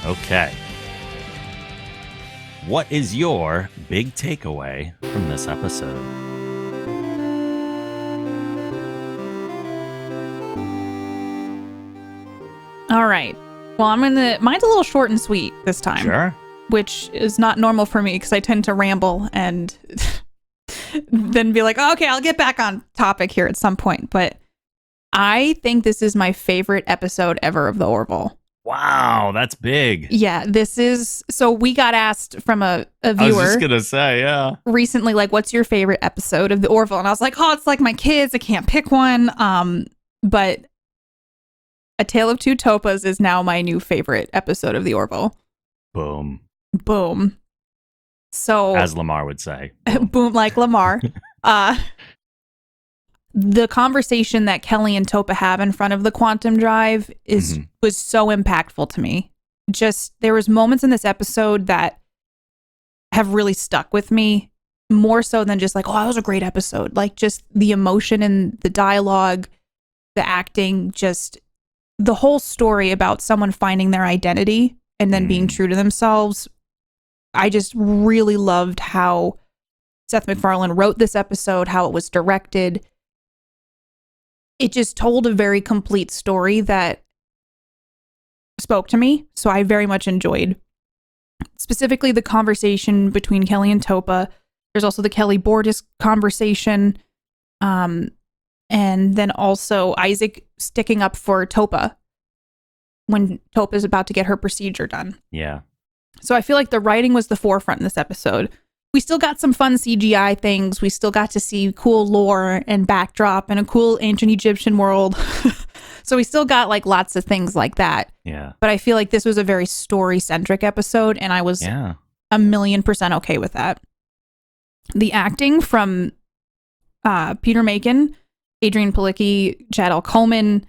Okay. What is your big takeaway from this episode? All right. Well, mine's a little short and sweet this time. Sure. Which is not normal for me because I tend to ramble and then be like, oh, okay, I'll get back on topic here at some point. But I think this is my favorite episode ever of the Orville. Wow, that's big. Yeah, so we got asked from a viewer. I was just going to say, yeah. Recently, like, what's your favorite episode of the Orville? And I was like, oh, it's like my kids. I can't pick one. But A Tale of Two Topas is now my new favorite episode of the Orville. Boom. So, as Lamar would say. Boom like Lamar. The conversation that Kelly and Topa have in front of the quantum drive was so impactful to me. Just, there was moments in this episode that have really stuck with me, more so than just like, oh, that was a great episode. Like, just the emotion and the dialogue, the acting, just the whole story about someone finding their identity and then being true to themselves. I just really loved how Seth MacFarlane wrote this episode, how it was directed. It just told a very complete story that spoke to me. So I very much enjoyed specifically the conversation between Kelly and Topa. There's also the Kelly Bordis conversation. And then also Isaac sticking up for Topa when Topa is about to get her procedure done. Yeah. So I feel like the writing was the forefront in this episode. We still got some fun CGI things. We still got to see cool lore and backdrop and a cool ancient Egyptian world. So we still got like lots of things like that. Yeah. But I feel like this was a very story-centric episode, and I was 1,000,000% okay with that. The acting from Peter Macon, Adrian Palicki, Chad L. Coleman,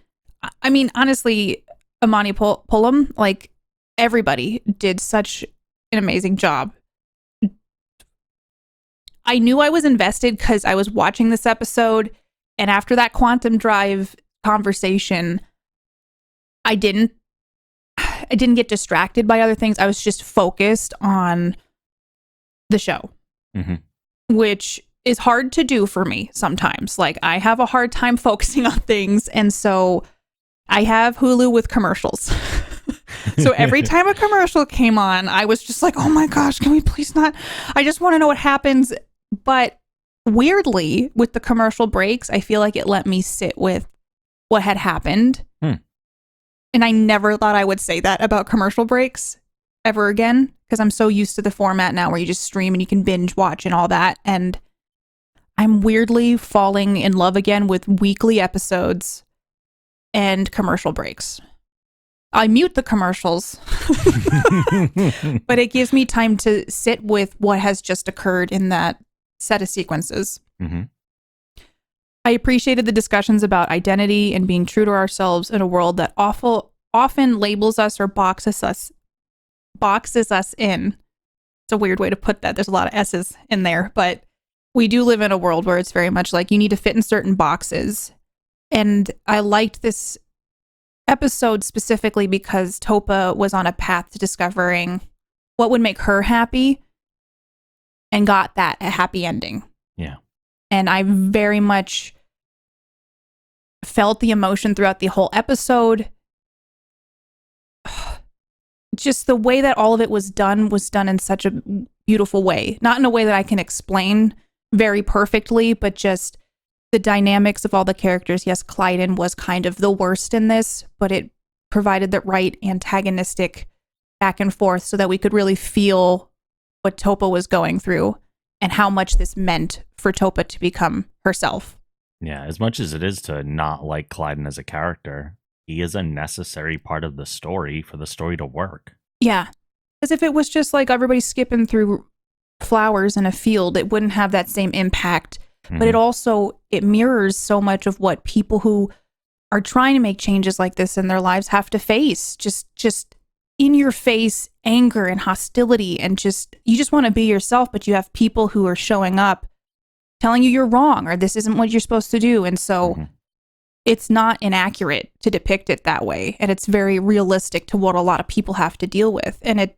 I mean, honestly, Amani Pullum, like, everybody did such an amazing job. I knew I was invested because I was watching this episode, and after that quantum drive conversation, I didn't get distracted by other things. I was just focused on the show, which is hard to do for me sometimes. Like, I have a hard time focusing on things, and so I have Hulu with commercials. So every time a commercial came on, I was just like, oh my gosh, can we please not? I just want to know what happens. But weirdly, with the commercial breaks, I feel like it let me sit with what had happened. And I never thought I would say that about commercial breaks ever again, because I'm so used to the format now where you just stream and you can binge watch and all that. And I'm weirdly falling in love again with weekly episodes and commercial breaks. I mute the commercials, but it gives me time to sit with what has just occurred in that set of sequences. I appreciated the discussions about identity and being true to ourselves in a world that often labels us or boxes us in. It's a weird way to put that. There's a lot of S's in there, but we do live in a world where it's very much like you need to fit in certain boxes. And I liked this episode specifically because Topa was on a path to discovering what would make her happy and got that a happy ending. Yeah. And I very much felt the emotion throughout the whole episode. Just the way that all of it was done in such a beautiful way. Not in a way that I can explain very perfectly, but just the dynamics of all the characters. Yes, Clyden was kind of the worst in this, but it provided the right antagonistic back and forth so that we could really feel what Topa was going through and how much this meant for Topa to become herself. Yeah, as much as it is to not like Clyden as a character, he is a necessary part of the story for the story to work. Yeah, because if it was just like everybody skipping through flowers in a field, it wouldn't have that same impact. But it mirrors so much of what people who are trying to make changes like this in their lives have to face. Just in your face anger and hostility, and you just want to be yourself, but you have people who are showing up telling you you're wrong or this isn't what you're supposed to do. And so it's not inaccurate to depict it that way, and it's very realistic to what a lot of people have to deal with. And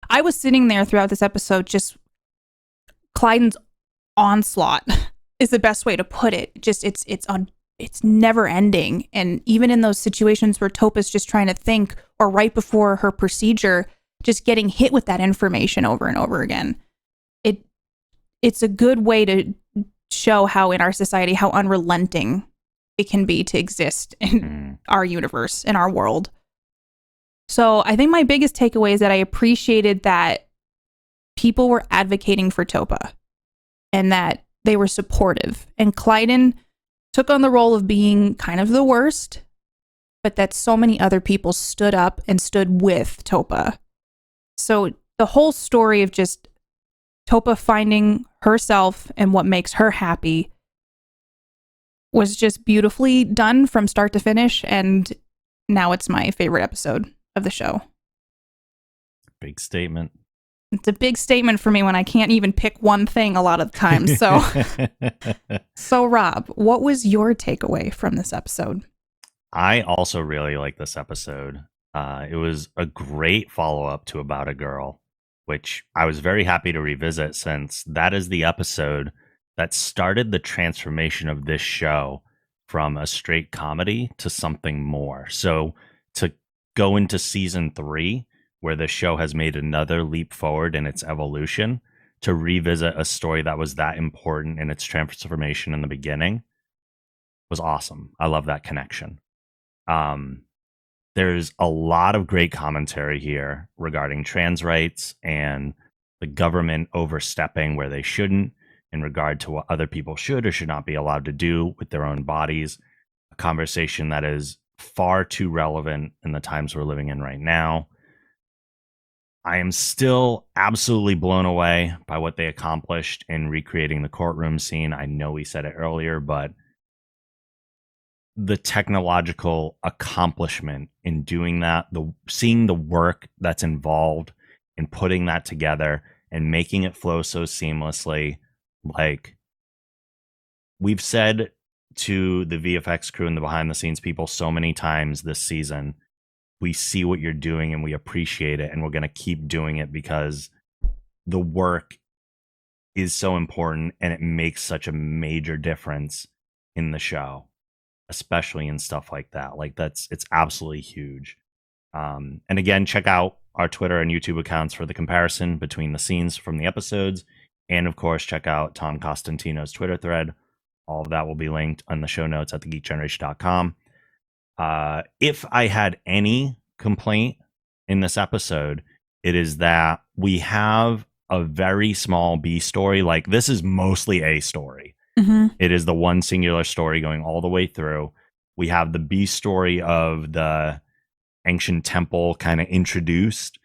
I was sitting there throughout this episode, just Clyden's onslaught is the best way to put it. Just it's never ending, and even in those situations where Topa's just trying to think, or right before her procedure, just getting hit with that information over and over again. It's a good way to show how in our society how unrelenting it can be to exist in our universe, in our world. So I think my biggest takeaway is that I appreciated that people were advocating for Topa and that they were supportive. And Clyden took on the role of being kind of the worst, but that so many other people stood up and stood with Topa. So the whole story of just Topa finding herself and what makes her happy was just beautifully done from start to finish, and now it's my favorite episode of the show. Big statement. It's a big statement for me when I can't even pick one thing a lot of the time. So, so Rob, what was your takeaway from this episode? I also really like this episode. It was a great follow-up to About a Girl, which I was very happy to revisit, since that is the episode that started the transformation of this show from a straight comedy to something more. So to go into season 3, where the show has made another leap forward in its evolution, to revisit a story that was that important in its transformation in the beginning, was awesome. I love that connection. There's a lot of great commentary here regarding trans rights and the government overstepping where they shouldn't, in regard to what other people should or should not be allowed to do with their own bodies. A conversation that is far too relevant in the times we're living in right now. I am still absolutely blown away by what they accomplished in recreating the courtroom scene. I know we said it earlier, but the technological accomplishment in doing that, seeing the work that's involved in putting that together and making it flow so seamlessly. Like, we've said to the VFX crew and the behind the scenes people so many times this season, we see what you're doing and we appreciate it, and we're going to keep doing it because the work is so important and it makes such a major difference in the show, especially in stuff like that. Like, it's absolutely huge. And again, check out our Twitter and YouTube accounts for the comparison between the scenes from the episodes. And of course, check out Tom Costantino's Twitter thread. All of that will be linked on the show notes at thegeekgeneration.com. If I had any complaint in this episode, it is that we have a very small B story. Like, this is mostly A story. Mm-hmm. It is the one singular story going all the way through. We have the B story of the ancient temple kind of introduced,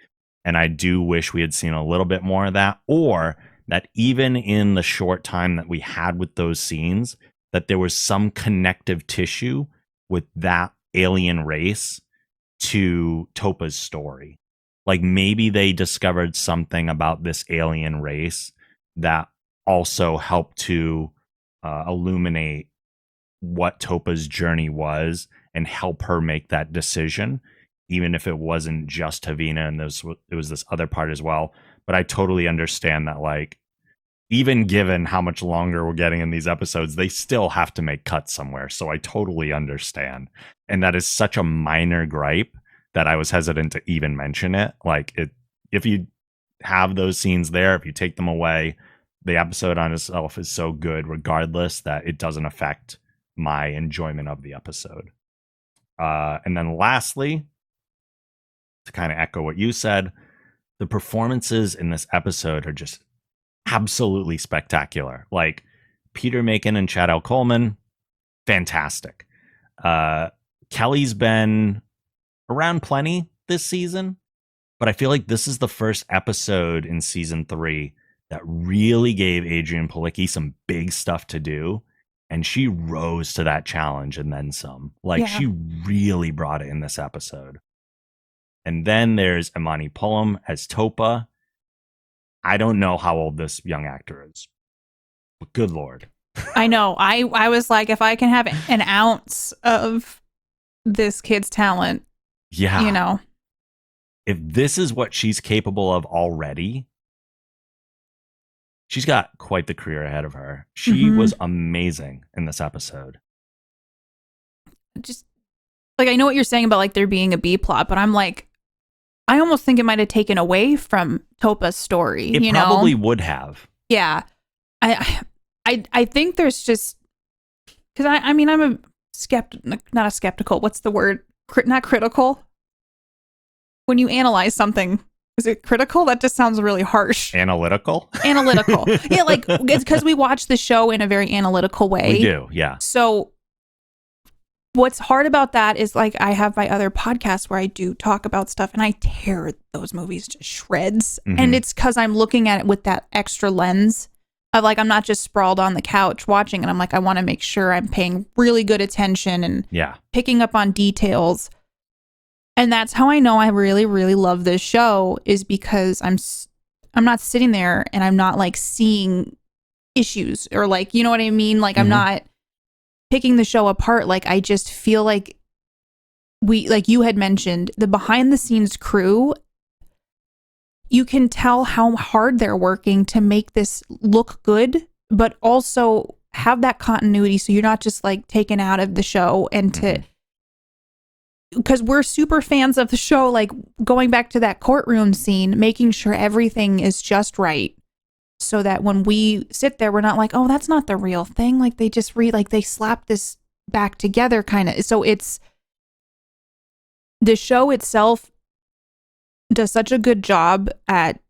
and I do wish we had seen a little bit more of that, or that even in the short time that we had with those scenes, that there was some connective tissue with that alien race to Topa's story. Like, maybe they discovered something about this alien race that also helped to illuminate what Topa's journey was and help her make that decision, even if it wasn't just Havina and it was this other part as well. But I totally understand that, like, even given how much longer we're getting in these episodes, they still have to make cuts somewhere. So I totally understand. And that is such a minor gripe that I was hesitant to even mention it. Like, if you have those scenes there, if you take them away, the episode on itself is so good regardless that it doesn't affect my enjoyment of the episode. And then lastly, to kind of echo what you said, the performances in this episode are just absolutely spectacular. Like, Peter Macon and Chad L. Coleman, fantastic. Kelly's been around plenty this season, but I feel like this is the first episode in season 3 that really gave Adrienne Palicki some big stuff to do, and she rose to that challenge and then some. Like, Yeah. she really brought it in this episode. And then there's Imani Pullum as Topa. I don't know how old this young actor is, but good Lord. I know. I was like, if I can have an ounce of this kid's talent, Yeah. you know. If this is what she's capable of already, she's got quite the career ahead of her. She was amazing in this episode. Just like, I know what you're saying about like there being a B plot, but I'm like, I almost think it might have taken away from Topa's story. It probably would have. Yeah. I think there's just, because I mean, I'm a not a skeptical. What's the word? Not critical. When you analyze something, is it critical? That just sounds really harsh. Analytical? Analytical. Yeah, like it's because we watch the show in a very analytical way. We do, yeah. So what's hard about that is like I have my other podcasts where I do talk about stuff and I tear those movies to shreds. And it's because I'm looking at it with that extra lens of like, I'm not just sprawled on the couch watching and I'm like, I want to make sure I'm paying really good attention and picking up on details. And that's how I know I really, really love this show, is because I'm not sitting there and I'm not like seeing issues or like, you know what I mean? Like I'm not picking the show apart. Like I just feel like like you had mentioned, the behind the scenes crew, you can tell how hard they're working to make this look good, but also have that continuity. So you're not just like taken out of the show and because we're super fans of the show, like going back to that courtroom scene, making sure everything is just right. So that when we sit there, we're not like, oh, that's not the real thing. Like they just like they slapped this back together kind of. So it's, the show itself does such a good job at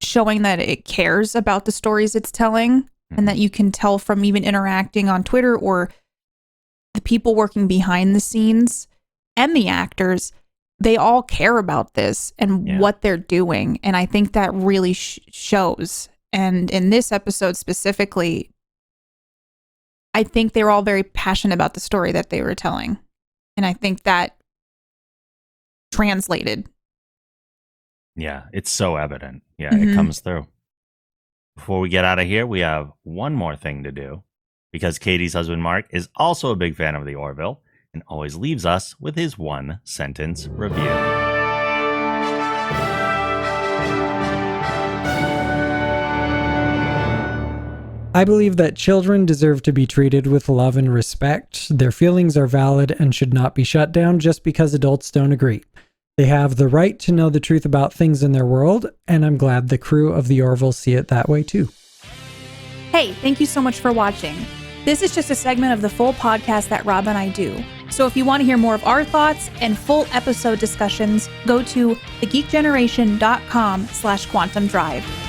showing that it cares about the stories it's telling, and that you can tell from even interacting on Twitter or the people working behind the scenes and the actors, they all care about this and what they're doing. And I think that really shows. And in this episode specifically, I think they were all very passionate about the story that they were telling. And I think that translated. Yeah, it's so evident. Yeah, it comes through. Before we get out of here, we have one more thing to do, because Katie's husband, Mark, is also a big fan of the Orville and always leaves us with his one sentence review. I believe that children deserve to be treated with love and respect. Their feelings are valid and should not be shut down just because adults don't agree. They have the right to know the truth about things in their world, and I'm glad the crew of the Orville see it that way too. Hey, thank you so much for watching. This is just a segment of the full podcast that Rob and I do. So if you want to hear more of our thoughts and full episode discussions, go to thegeekgeneration.com/quantum drive.